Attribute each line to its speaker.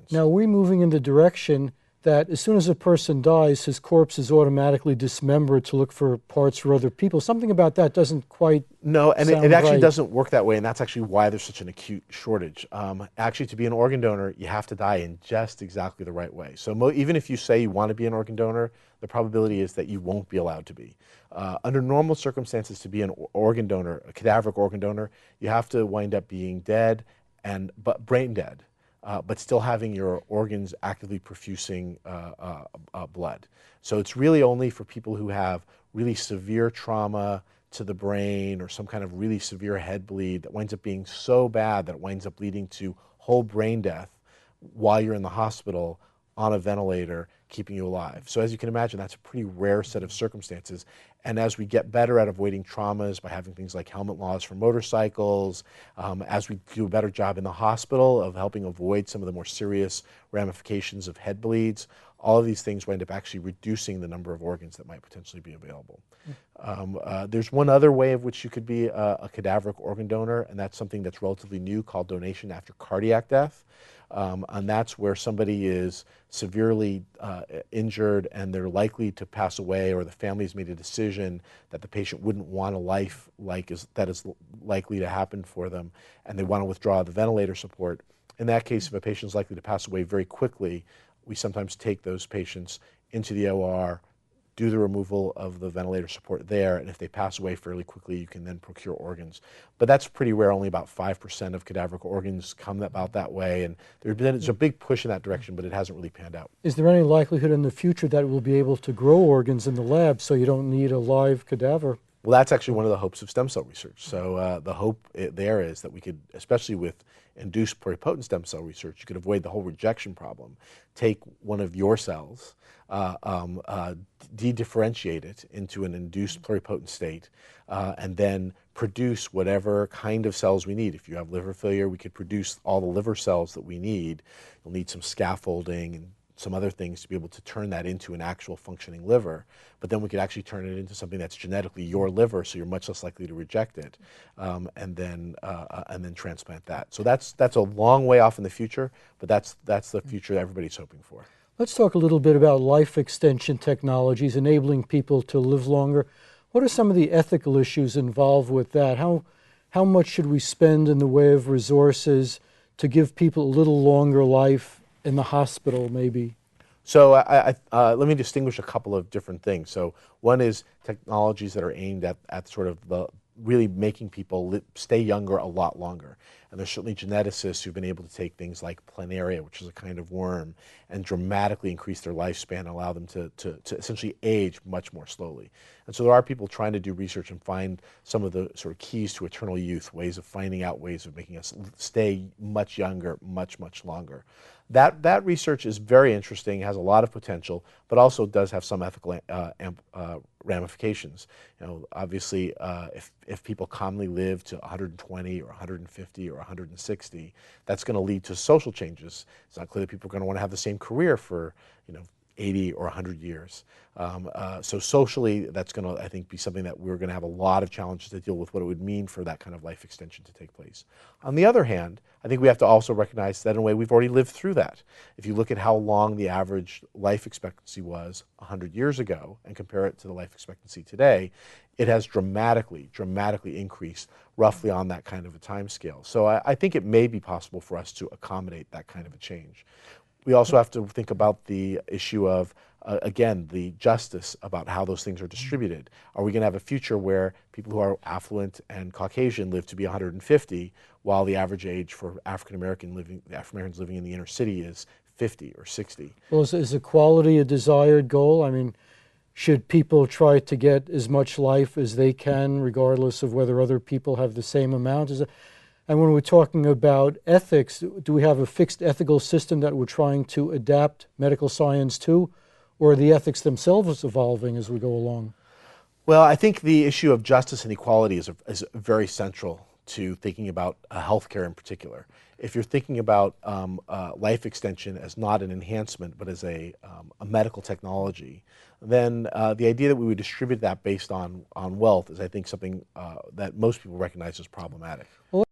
Speaker 1: organs.
Speaker 2: Now, we're moving in the direction that as soon as a person dies, his corpse is automatically dismembered to look for parts for other people. Something about that doesn't quite
Speaker 1: No, and
Speaker 2: sound
Speaker 1: it actually
Speaker 2: right.
Speaker 1: doesn't work that way, and that's actually why there's such an acute shortage. Actually, to be an organ donor, you have to die in just exactly the right way. So even if you say you want to be an organ donor, the probability is that you won't be allowed to be. Under normal circumstances, to be an organ donor, a cadaveric organ donor, you have to wind up being dead, but brain dead. But still having your organs actively perfusing blood. So it's really only for people who have really severe trauma to the brain or some kind of really severe head bleed that winds up being so bad that it winds up leading to whole brain death while you're in the hospital on a ventilator, keeping you alive. So as you can imagine, that's a pretty rare set of circumstances. And as we get better at avoiding traumas by having things like helmet laws for motorcycles, as we do a better job in the hospital of helping avoid some of the more serious ramifications of head bleeds, all of these things wind up actually reducing the number of organs that might potentially be available. There's one other way of which you could be a cadaveric organ donor, and that's something that's relatively new called donation after cardiac death. And that's where somebody is severely injured and they're likely to pass away, or the family's made a decision that the patient wouldn't want a life that is likely to happen for them, and they want to withdraw the ventilator support. In that case, if a patient is likely to pass away very quickly, we sometimes take those patients into the OR, do the removal of the ventilator support there, and if they pass away fairly quickly, you can then procure organs. But that's pretty rare. Only about 5% of cadaveric organs come about that way, and there's a big push in that direction, but it hasn't really panned out.
Speaker 2: Is there any likelihood in the future that we'll be able to grow organs in the lab so you don't need a live cadaver?
Speaker 1: Well, that's actually one of the hopes of stem cell research. So the hope there is that we could, especially with induced pluripotent stem cell research, you could avoid the whole rejection problem. Take one of your cells, de-differentiate it into an induced pluripotent state, and then produce whatever kind of cells we need. If you have liver failure, we could produce all the liver cells that we need. You'll need some scaffolding and some other things to be able to turn that into an actual functioning liver, but then we could actually turn it into something that's genetically your liver, so you're much less likely to reject it, and then transplant that. So that's a long way off in the future, but that's the future that everybody's hoping for.
Speaker 2: Let's talk a little bit about life extension technologies enabling people to live longer. What are some of the ethical issues involved with that? How much should we spend in the way of resources to give people a little longer life in the hospital, maybe?
Speaker 1: So let me distinguish a couple of different things. So one is technologies that are aimed at sort of really making people stay younger a lot longer. And there's certainly geneticists who've been able to take things like planaria, which is a kind of worm, and dramatically increase their lifespan and allow them to essentially age much more slowly. And so there are people trying to do research and find some of the sort of keys to eternal youth, ways of finding out ways of making us stay much younger, much, much longer. That research is very interesting, has a lot of potential, but also does have some ethical ramifications. You know, obviously, if people commonly live to 120 or 150 or 160, that's going to lead to social changes. It's not clear that people are going to want to have the same career for, 80 or 100 years. So socially, that's going to, I think, be something that we're going to have a lot of challenges to deal with, what it would mean for that kind of life extension to take place. On the other hand, I think we have to also recognize that in a way we've already lived through that. If you look at how long the average life expectancy was 100 years ago and compare it to the life expectancy today, it has dramatically increased roughly on that kind of a time scale. So I think it may be possible for us to accommodate that kind of a change. We also have to think about the issue of, again, the justice about how those things are distributed. Are we going to have a future where people who are affluent and Caucasian live to be 150, while the average age for African Americans living in the inner city is 50 or 60?
Speaker 2: Well, is equality a desired goal? I mean, should people try to get as much life as they can, regardless of whether other people have the same amount? And when we're talking about ethics, do we have a fixed ethical system that we're trying to adapt medical science to, or are the ethics themselves evolving as we go along?
Speaker 1: Well, I think the issue of justice and equality is very central to thinking about healthcare in particular. If you're thinking about life extension as not an enhancement but as a medical technology, then the idea that we would distribute that based on wealth is, I think, something that most people recognize as problematic.
Speaker 2: Well,